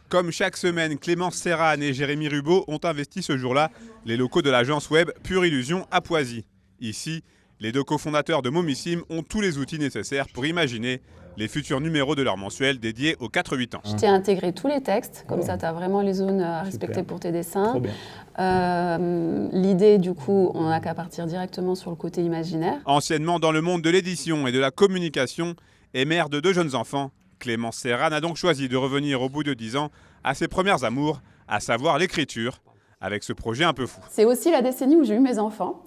Comme chaque semaine, Clémence Serrane et Jérémy Rubeau ont investi ce jour-là les locaux de l'agence web Pure Illusion à Poisy. Ici, les deux cofondateurs de Momissime ont tous les outils nécessaires pour imaginer les futurs numéros de leur mensuel dédiés aux 4-8 ans. Je t'ai intégré tous les textes, comme ça tu as vraiment les zones à respecter pour tes dessins. Trop bien. L'idée, du coup, on n'a qu'à partir directement sur le côté imaginaire. Anciennement dans le monde de l'édition et de la communication et mère de deux jeunes enfants, Clémence Serrane a donc choisi de revenir au bout de 10 ans à ses premières amours, à savoir l'écriture, avec ce projet un peu fou. C'est aussi la décennie où j'ai eu mes enfants.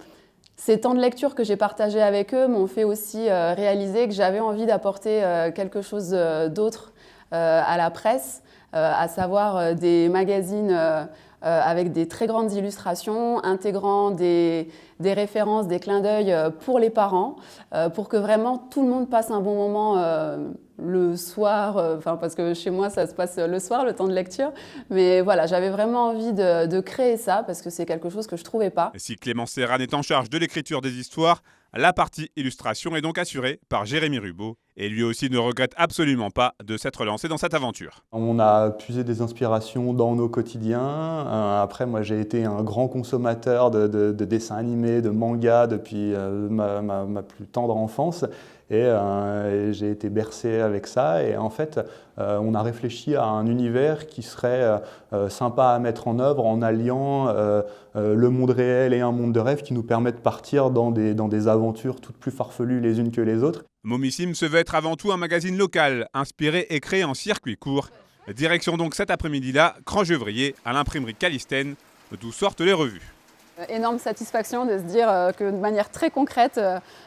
Ces temps de lecture que j'ai partagés avec eux m'ont fait aussi réaliser que j'avais envie d'apporter quelque chose d'autre à la presse, à savoir des magazines avec des très grandes illustrations, intégrant des références, des clins d'œil pour les parents, pour que vraiment tout le monde passe un bon moment le soir, parce que chez moi ça se passe le soir, le temps de lecture. Mais voilà, j'avais vraiment envie de créer ça parce que c'est quelque chose que je ne trouvais pas. Et si Clémence Serrane est en charge de l'écriture des histoires, la partie illustration est donc assurée par Jérémy Rubeau. Et lui aussi ne regrette absolument pas de s'être lancé dans cette aventure. On a puisé des inspirations dans nos quotidiens. Après, moi, j'ai été un grand consommateur de dessins animés, de mangas depuis ma plus tendre enfance. Et j'ai été bercé avec ça. Et en fait, on a réfléchi à un univers qui serait sympa à mettre en œuvre en alliant le monde réel et un monde de rêve qui nous permet de partir dans des aventures toutes plus farfelues les unes que les autres. Momissime se veut être avant tout un magazine local, inspiré et créé en circuit court. Direction donc cet après-midi-là, Crangevrier, à l'imprimerie Calistène, d'où sortent les revues. Énorme satisfaction de se dire que de manière très concrète,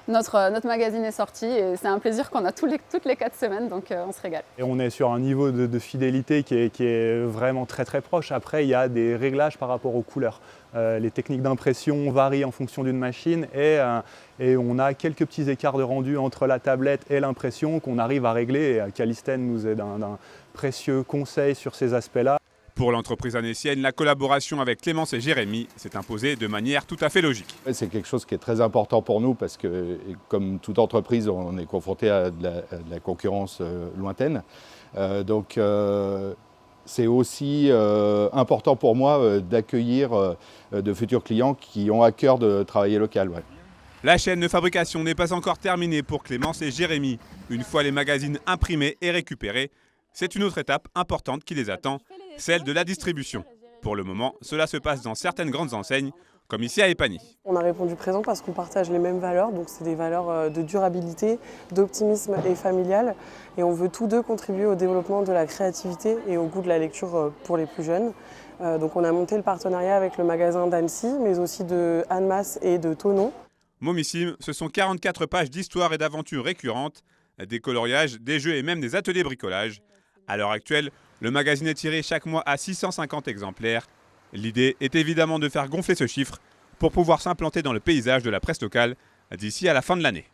notre magazine est sorti et c'est un plaisir qu'on a toutes les 4 semaines, donc on se régale. Et on est sur un niveau de fidélité qui est vraiment très très proche. Après, il y a des réglages par rapport aux couleurs. Les techniques d'impression varient en fonction d'une machine et on a quelques petits écarts de rendu entre la tablette et l'impression qu'on arrive à régler. Et Calistène nous est d'un précieux conseil sur ces aspects-là. Pour l'entreprise anécienne, la collaboration avec Clémence et Jérémy s'est imposée de manière tout à fait logique. C'est quelque chose qui est très important pour nous parce que, comme toute entreprise, on est confronté à de la concurrence lointaine. Donc, c'est aussi important pour moi d'accueillir de futurs clients qui ont à cœur de travailler local. Ouais. La chaîne de fabrication n'est pas encore terminée pour Clémence et Jérémy. Une fois les magazines imprimés et récupérés, c'est une autre étape importante qui les attend, celle de la distribution. Pour le moment, cela se passe dans certaines grandes enseignes, comme ici à Epany. On a répondu présent parce qu'on partage les mêmes valeurs, donc c'est des valeurs de durabilité, d'optimisme et familial. Et on veut tous deux contribuer au développement de la créativité et au goût de la lecture pour les plus jeunes. Donc on a monté le partenariat avec le magasin d'Annecy, mais aussi de Annemasse et de Thonon. Momissime, ce sont 44 pages d'histoires et d'aventures récurrentes, des coloriages, des jeux et même des ateliers bricolage. À l'heure actuelle, le magazine est tiré chaque mois à 650 exemplaires. L'idée est évidemment de faire gonfler ce chiffre pour pouvoir s'implanter dans le paysage de la presse locale d'ici à la fin de l'année.